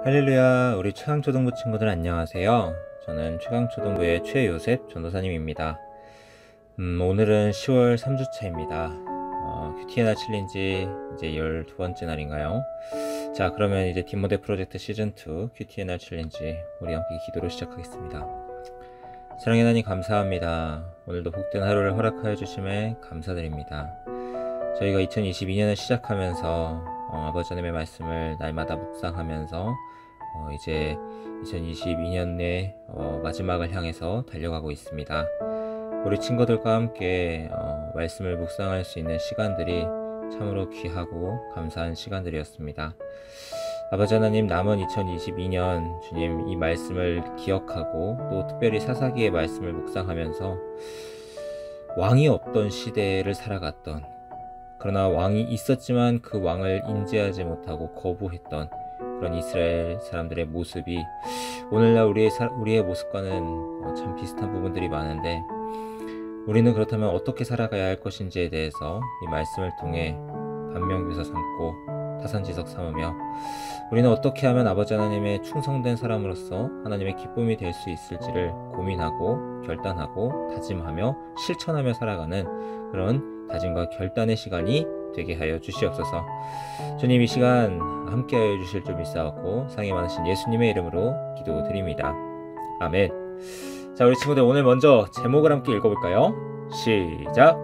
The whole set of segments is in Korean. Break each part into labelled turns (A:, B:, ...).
A: 할렐루야, 우리 최강초등부 친구들 안녕하세요. 저는 최강초등부의 최요셉 전도사님입니다. 오늘은 10월 3주차입니다. 큐티의 챌린지 이제 12번째 날인가요? 자, 그러면 이제 디모데 프로젝트 시즌2 큐티의 챌린지 우리 함께 기도로 시작하겠습니다. 사랑의 하나님 감사합니다. 오늘도 복된 하루를 허락하여 주심에 감사드립니다. 저희가 2022년을 시작하면서 아버지 하나님의 말씀을 날마다 묵상하면서 이제 2022년의 마지막을 향해서 달려가고 있습니다. 우리 친구들과 함께 말씀을 묵상할 수 있는 시간들이 참으로 귀하고 감사한 시간들이었습니다. 아버지 하나님, 남은 2022년 주님 이 말씀을 기억하고 또 특별히 사사기의 말씀을 묵상하면서 왕이 없던 시대를 살아갔던, 그러나 왕이 있었지만 그 왕을 인지하지 못하고 거부했던 그런 이스라엘 사람들의 모습이 오늘날 우리의 모습과는 참 비슷한 부분들이 많은데, 우리는 그렇다면 어떻게 살아가야 할 것인지에 대해서 이 말씀을 통해 반면교사 삼고 타산지석 삼으며 우리는 어떻게 하면 아버지 하나님의 충성된 사람으로서 하나님의 기쁨이 될 수 있을지를 고민하고 결단하고 다짐하며 실천하며 살아가는 그런 다짐과 결단의 시간이 되게 하여 주시옵소서. 주님, 이 시간 함께 하여 주실 줄 믿사옵고 상이 많으신 예수님의 이름으로 기도드립니다. 아멘. 자, 우리 친구들 오늘 먼저 제목을 함께 읽어볼까요? 시작!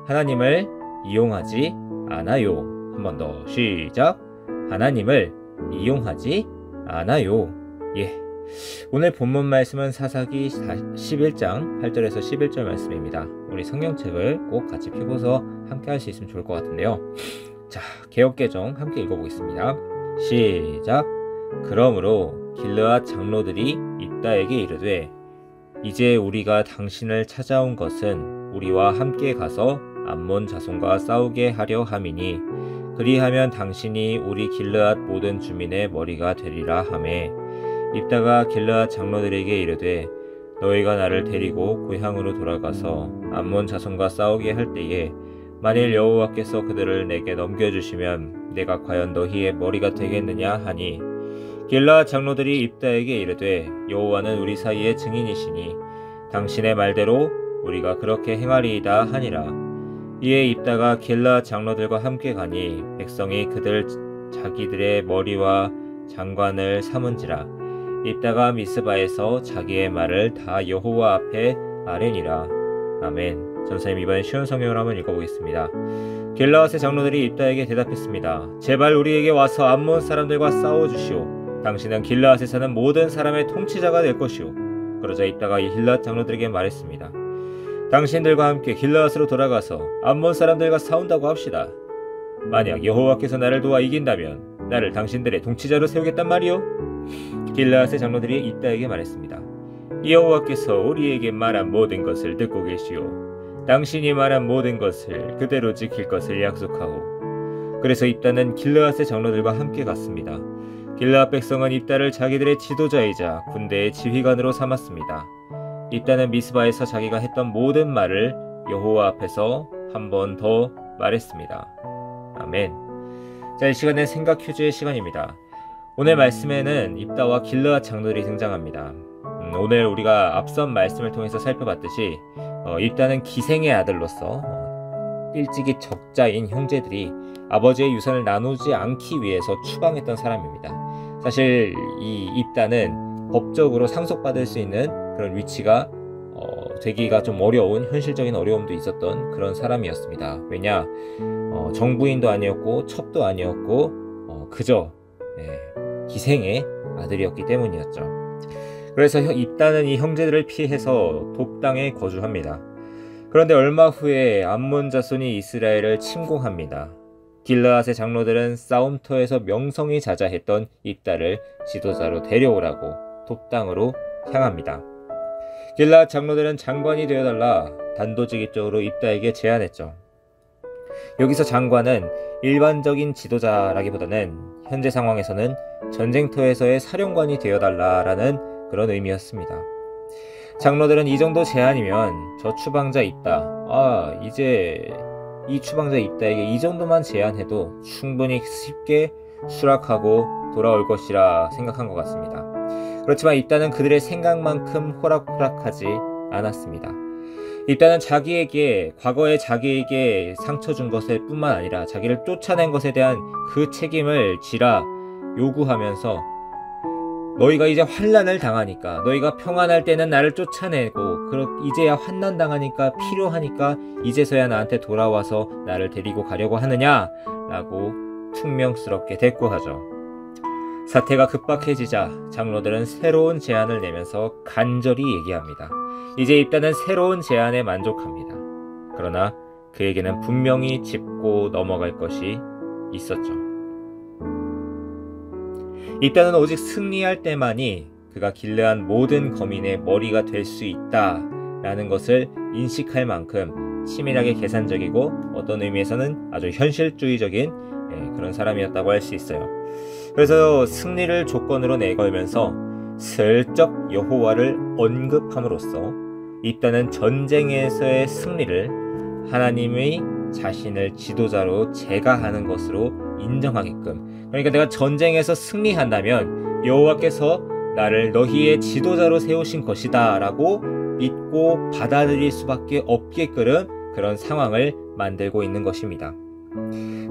A: 하나님을 이용하지 않아요. 한 번 더 시작! 하나님을 이용하지 않아요. 오늘 본문 말씀은 사사기 11장 8절에서 11절 말씀입니다. 우리 성경책을 꼭 같이 펴고서 함께 할 수 있으면 좋을 것 같은데요. 자, 개역개정 함께 읽어보겠습니다. 시작! 그러므로 길르앗 장로들이 입다에게 이르되, 이제 우리가 당신을 찾아온 것은 우리와 함께 가서 암몬 자손과 싸우게 하려 함이니 그리하면 당신이 우리 길르앗 모든 주민의 머리가 되리라 하매, 입다가 길르앗 장로들에게 이르되, 너희가 나를 데리고 고향으로 돌아가서 암몬 자손과 싸우게 할 때에 만일 여호와께서 그들을 내게 넘겨주시면 내가 과연 너희의 머리가 되겠느냐 하니, 길르앗 장로들이 입다에게 이르되, 여호와는 우리 사이의 증인이시니 당신의 말대로 우리가 그렇게 행하리이다 하니라. 이에 입다가 길르앗 장로들과 함께 가니 백성이 그들 자기들의 머리와 장관을 삼은지라. 입다가 미스바에서 자기의 말을 다 여호와 앞에 아뢰니라. 아멘. 전사님, 이번엔 쉬운 성경을 한번 읽어보겠습니다. 길르앗의 장로들이 입다에게 대답했습니다. 제발 우리에게 와서 암몬 사람들과 싸워주시오. 당신은 길르앗에 사는 모든 사람의 통치자가 될 것이오. 그러자 입다가 이 길르앗 장로들에게 말했습니다. 당신들과 함께 길르앗으로 돌아가서 암몬 사람들과 싸운다고 합시다. 만약 여호와께서 나를 도와 이긴다면 나를 당신들의 통치자로 세우겠단 말이오. 길르앗의 장로들이 입다에게 말했습니다. 여호와께서 우리에게 말한 모든 것을 듣고 계시오. 당신이 말한 모든 것을 그대로 지킬 것을 약속하오. 그래서 입다는 길르앗의 장로들과 함께 갔습니다. 길르앗 백성은 입다를 자기들의 지도자이자 군대의 지휘관으로 삼았습니다. 입다는 미스바에서 자기가 했던 모든 말을 여호와 앞에서 한 번 더 말했습니다. 아멘. 자, 이 시간은 생각 퀴즈의 시간입니다. 오늘 말씀에는 입다와 길르앗 장로들이 등장합니다. 오늘 우리가 앞선 말씀을 통해서 살펴봤듯이 입다는 기생의 아들로서 일찍이 적자인 형제들이 아버지의 유산을 나누지 않기 위해서 추방했던 사람입니다. 사실 이 입다는 법적으로 상속받을 수 있는 그런 위치가 되기가 좀 어려운, 현실적인 어려움도 있었던 그런 사람이었습니다. 왜냐, 정부인도 아니었고 첩도 아니었고 그저 기생의 아들이었기 때문이었죠. 그래서 입다는 이 형제들을 피해서 돕당에 거주합니다. 그런데 얼마 후에 암몬 자손이 이스라엘을 침공합니다. 길르앗의 장로들은 싸움터에서 명성이 자자했던 입다를 지도자로 데려오라고 돕당으로 향합니다. 길르앗 장로들은 장관이 되어달라 단도직입적으로 입다에게 제안했죠. 여기서 장관은 일반적인 지도자라기보다는 현재 상황에서는 전쟁터에서의 사령관이 되어달라라는 그런 의미였습니다. 장로들은 이 정도 제안이면 저 추방자 입다, 이제 이 추방자 입다에게 이 정도만 제안해도 충분히 쉽게 수락하고 돌아올 것이라 생각한 것 같습니다. 그렇지만 입다는 그들의 생각만큼 호락호락하지 않았습니다. 입다는 과거에 자기에게 상처 준 것에 뿐만 아니라 자기를 쫓아낸 것에 대한 그 책임을 지라 요구하면서 너희가 이제 환난을 당하니까, 너희가 평안할 때는 나를 쫓아내고 이제야 환난 당하니까, 필요하니까 이제서야 나한테 돌아와서 나를 데리고 가려고 하느냐? 라고 퉁명스럽게 대꾸하죠. 사태가 급박해지자 장로들은 새로운 제안을 내면서 간절히 얘기합니다. 이제 입다는 새로운 제안에 만족합니다. 그러나 그에게는 분명히 짚고 넘어갈 것이 있었죠. 입다는 오직 승리할 때만이 그가 길르한 모든 거민의 머리가 될 수 있다라는 것을 인식할 만큼 치밀하게 계산적이고 어떤 의미에서는 아주 현실주의적인 그런 사람이었다고 할 수 있어요. 그래서 승리를 조건으로 내걸면서 슬쩍 여호와를 언급함으로써 입다는 전쟁에서의 승리를 하나님의 자신을 지도자로 제가하는 것으로 인정하게끔, 그러니까 내가 전쟁에서 승리한다면 여호와께서 나를 너희의 지도자로 세우신 것이다 라고 믿고 받아들일 수밖에 없게끔 그런 상황을 만들고 있는 것입니다.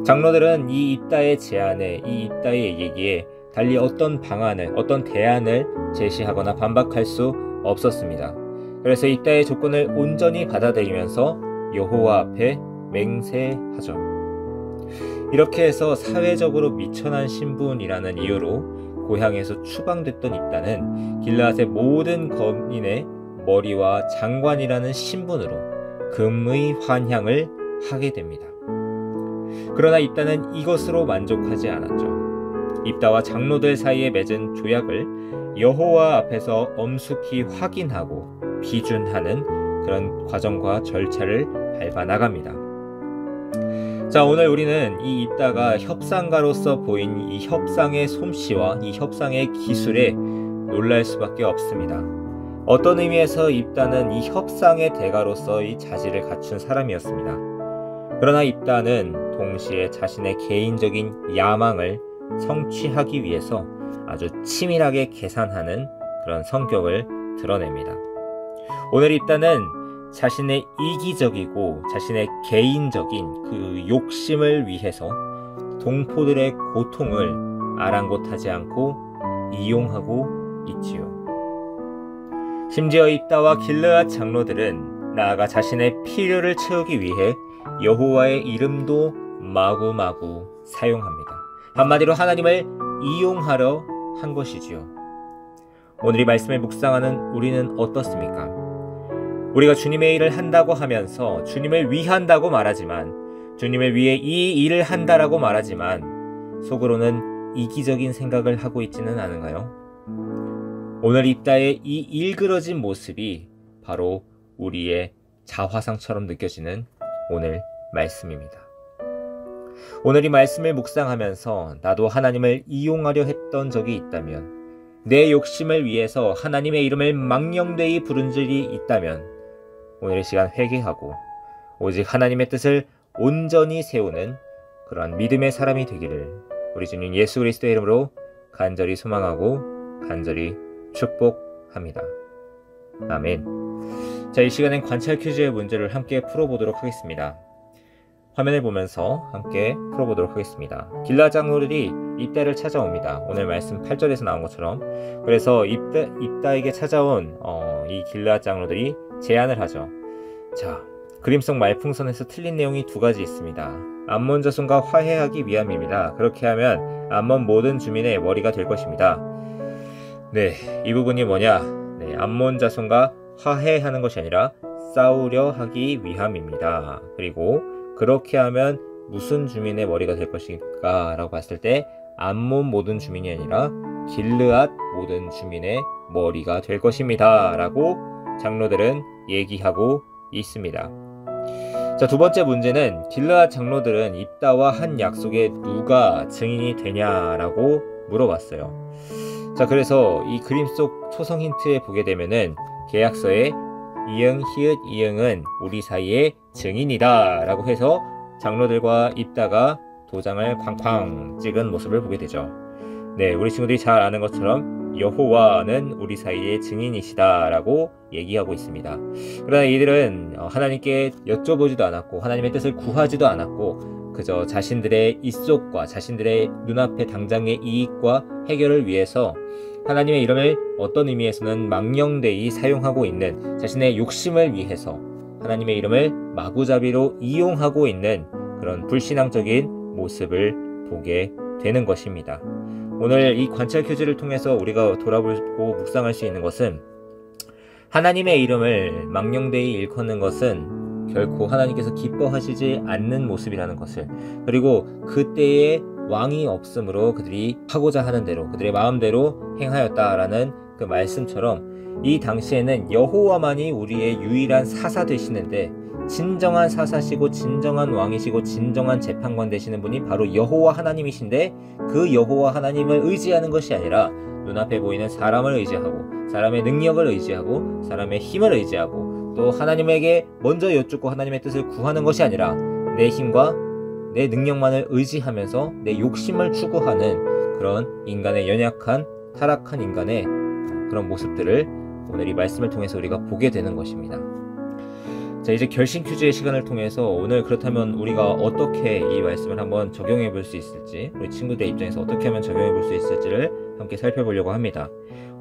A: 장로들은 이 입다의 제안에, 이 입다의 얘기에 달리 어떤 방안을, 어떤 대안을 제시하거나 반박할 수 없었습니다. 그래서 입다의 조건을 온전히 받아들이면서 여호와 앞에 맹세하죠. 이렇게 해서 사회적으로 미천한 신분이라는 이유로 고향에서 추방됐던 입다는 길르앗의 모든 거민의 머리와 장관이라는 신분으로 금의 환향을 하게 됩니다. 그러나 입다는 이것으로 만족하지 않았죠. 입다와 장로들 사이에 맺은 조약을 여호와 앞에서 엄숙히 확인하고 비준하는 그런 과정과 절차를 밟아 나갑니다. 자, 오늘 우리는 이 입다가 협상가로서 보인 이 협상의 솜씨와 이 협상의 기술에 놀랄 수밖에 없습니다. 어떤 의미에서 입다는 이 협상의 대가로서 이 자질을 갖춘 사람이었습니다. 그러나 입다는 동시에 자신의 개인적인 야망을 성취하기 위해서 아주 치밀하게 계산하는 그런 성격을 드러냅니다. 오늘 입다는 자신의 이기적이고 자신의 개인적인 그 욕심을 위해서 동포들의 고통을 아랑곳하지 않고 이용하고 있지요. 심지어 입다와 길르앗 장로들은 나아가 자신의 필요를 채우기 위해 여호와의 이름도 마구마구 사용합니다. 한마디로 하나님을 이용하려 한 것이지요. 오늘 이 말씀을 묵상하는 우리는 어떻습니까? 우리가 주님의 일을 한다고 하면서 주님을 위한다고 말하지만, 주님을 위해 이 일을 한다라고 말하지만 속으로는 이기적인 생각을 하고 있지는 않은가요? 오늘 입다의 이 일그러진 모습이 바로 우리의 자화상처럼 느껴지는 오늘 말씀입니다. 오늘 이 말씀을 묵상하면서 나도 하나님을 이용하려 했던 적이 있다면, 내 욕심을 위해서 하나님의 이름을 망령되이 부른 적이 있다면 오늘 이 시간 회개하고 오직 하나님의 뜻을 온전히 세우는 그러한 믿음의 사람이 되기를 우리 주님 예수 그리스도의 이름으로 간절히 소망하고 간절히 축복합니다. 아멘. 자, 이 시간엔 관찰 퀴즈의 문제를 함께 풀어보도록 하겠습니다. 화면을 보면서 함께 풀어보도록 하겠습니다. 길르앗 장로들이 입다를 찾아옵니다. 오늘 말씀 8절에서 나온 것처럼. 그래서 입다에게 찾아온 이 길르앗 장로들이 제안을 하죠. 자, 그림 속 말풍선에서 틀린 내용이 두 가지 있습니다. 암몬 자손과 화해하기 위함입니다. 그렇게 하면 암몬 모든 주민의 머리가 될 것입니다. 네, 이 부분이 뭐냐? 네, 암몬 자손과 화해하는 것이 아니라 싸우려 하기 위함입니다. 그리고 그렇게 하면 무슨 주민의 머리가 될 것일까? 라고 봤을 때 암몬 모든 주민이 아니라 길르앗 모든 주민의 머리가 될 것입니다. 라고 장로들은 얘기하고 있습니다. 자, 두 번째 문제는 길르앗 장로들은 입다와 한 약속에 누가 증인이 되냐라고 물어봤어요. 자, 그래서 이 그림 속 초성 힌트에 보게 되면은 계약서에 이응, 히읗, 이응은 우리 사이의 증인이다 라고 해서 장로들과 입다가 도장을 쾅쾅 찍은 모습을 보게 되죠. 네, 우리 친구들이 잘 아는 것처럼 여호와는 우리 사이의 증인이시다 라고 얘기하고 있습니다. 그러나 이들은 하나님께 여쭤보지도 않았고 하나님의 뜻을 구하지도 않았고 그저 자신들의 입속과 자신들의 눈앞에 당장의 이익과 해결을 위해서 하나님의 이름을 어떤 의미에서는 망령되이 사용하고 있는 자신의 욕심을 위해서 하나님의 이름을 마구잡이로 이용하고 있는 그런 불신앙적인 모습을 보게 되는 것입니다. 오늘 이 관찰 퀴즈를 통해서 우리가 돌아보고 묵상할 수 있는 것은 하나님의 이름을 망령되이 일컫는 것은 결코 하나님께서 기뻐하시지 않는 모습이라는 것을, 그리고 그때에 왕이 없으므로 그들이 하고자 하는 대로 그들의 마음대로 행하였다라는 그 말씀처럼 이 당시에는 여호와만이 우리의 유일한 사사 되시는데 진정한 사사시고 진정한 왕이시고 진정한 재판관 되시는 분이 바로 여호와 하나님이신데 그 여호와 하나님을 의지하는 것이 아니라 눈앞에 보이는 사람을 의지하고 사람의 능력을 의지하고 사람의 힘을 의지하고 또 하나님에게 먼저 여쭙고 하나님의 뜻을 구하는 것이 아니라 내 힘과 내 능력만을 의지하면서 내 욕심을 추구하는 그런 인간의 연약한 타락한 인간의 그런 모습들을 오늘 이 말씀을 통해서 우리가 보게 되는 것입니다. 자, 이제 결심 퀴즈의 시간을 통해서 오늘 그렇다면 우리가 어떻게 이 말씀을 한번 적용해 볼 수 있을지, 우리 친구들의 입장에서 어떻게 하면 적용해 볼 수 있을지를 함께 살펴보려고 합니다.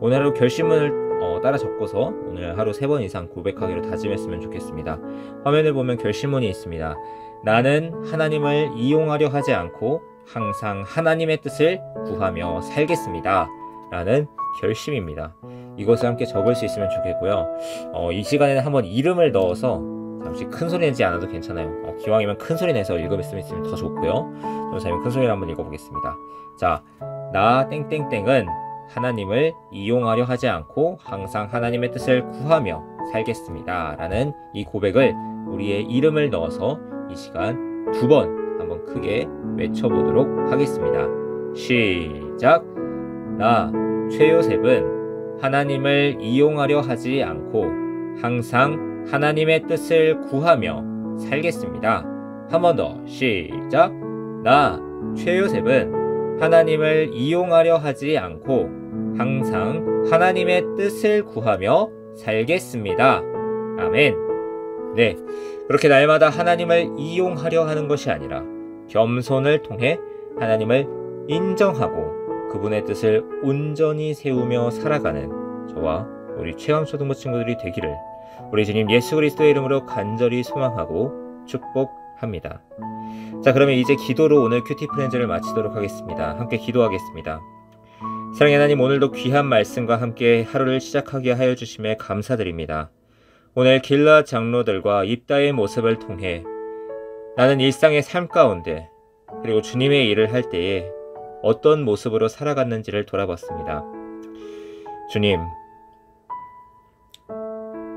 A: 오늘 하루 결심을 따라 적고서 오늘 하루 3번 이상 고백하기로 다짐했으면 좋겠습니다. 화면을 보면 결심문이 있습니다. 나는 하나님을 이용하려 하지 않고 항상 하나님의 뜻을 구하며 살겠습니다 라는 결심입니다. 이것을 함께 적을 수 있으면 좋겠고요. 이 시간에는 한번 이름을 넣어서 잠시 큰 소리 내지 않아도 괜찮아요. 기왕이면 큰 소리 내서 읽으면 더 좋고요. 전도사님 큰 소리로 한번 읽어보겠습니다. 자, 나 땡땡땡은 하나님을 이용하려 하지 않고 항상 하나님의 뜻을 구하며 살겠습니다 라는 이 고백을 우리의 이름을 넣어서 이 시간 2번 한번 크게 외쳐보도록 하겠습니다. 시작! 나 최요셉은 하나님을 이용하려 하지 않고 항상 하나님의 뜻을 구하며 살겠습니다. 한 번 더 시작! 나 최요셉은 하나님을 이용하려 하지 않고 항상 하나님의 뜻을 구하며 살겠습니다. 아멘. 네, 그렇게 날마다 하나님을 이용하려 하는 것이 아니라 겸손을 통해 하나님을 인정하고 그분의 뜻을 온전히 세우며 살아가는 저와 우리 최강초등부 친구들이 되기를 우리 주님 예수 그리스도의 이름으로 간절히 소망하고 축복합니다. 자, 그러면 이제 기도로 오늘 큐티 프렌즈를 마치도록 하겠습니다. 함께 기도하겠습니다. 사랑의 하나님, 오늘도 귀한 말씀과 함께 하루를 시작하게 하여 주심에 감사드립니다. 오늘 길라 장로들과 입다의 모습을 통해 나는 일상의 삶 가운데 그리고 주님의 일을 할 때에 어떤 모습으로 살아갔는지를 돌아봤습니다. 주님,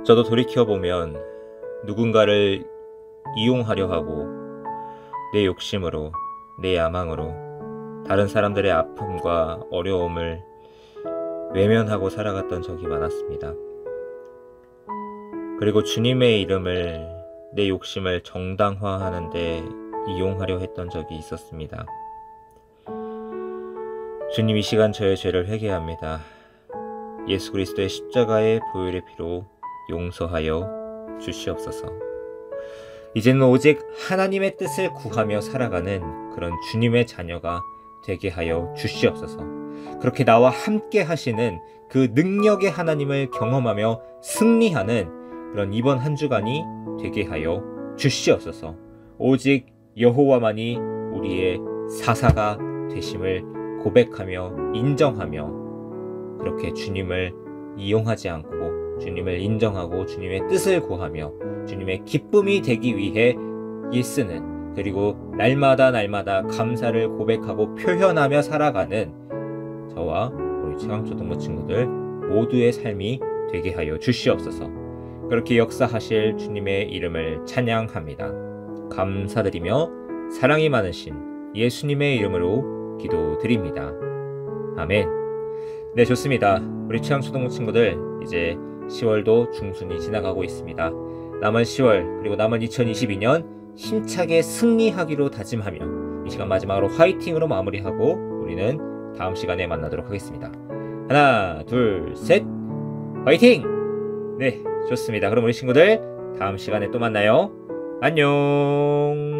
A: 저도 돌이켜보면 누군가를 이용하려 하고 내 욕심으로, 내 야망으로 다른 사람들의 아픔과 어려움을 외면하고 살아갔던 적이 많았습니다. 그리고 주님의 이름을, 내 욕심을 정당화하는 데 이용하려 했던 적이 있었습니다. 주님, 이 시간 저의 죄를 회개합니다. 예수 그리스도의 십자가의 보혈의 피로 용서하여 주시옵소서. 이제는 오직 하나님의 뜻을 구하며 살아가는 그런 주님의 자녀가 되게 하여 주시옵소서. 그렇게 나와 함께 하시는 그 능력의 하나님을 경험하며 승리하는 그런 이번 한 주간이 되게 하여 주시옵소서. 오직 여호와만이 우리의 사사가 되심을 고백하며 인정하며 그렇게 주님을 이용하지 않고 주님을 인정하고 주님의 뜻을 구하며 주님의 기쁨이 되기 위해 일쓰는, 그리고 날마다 감사를 고백하고 표현하며 살아가는 저와 우리 최강초등부 친구들 모두의 삶이 되게 하여 주시옵소서. 그렇게 역사하실 주님의 이름을 찬양합니다. 감사드리며 사랑이 많으신 예수님의 이름으로 기도드립니다. 아멘. 네, 좋습니다. 우리 최강초등부 친구들 이제 10월도 중순이 지나가고 있습니다. 남은 10월 그리고 남은 2022년 힘차게 승리하기로 다짐하며 이 시간 마지막으로 화이팅으로 마무리하고 우리는 다음 시간에 만나도록 하겠습니다. 하나, 둘, 셋, 화이팅! 네, 좋습니다. 그럼 우리 친구들 다음 시간에 또 만나요. 안녕!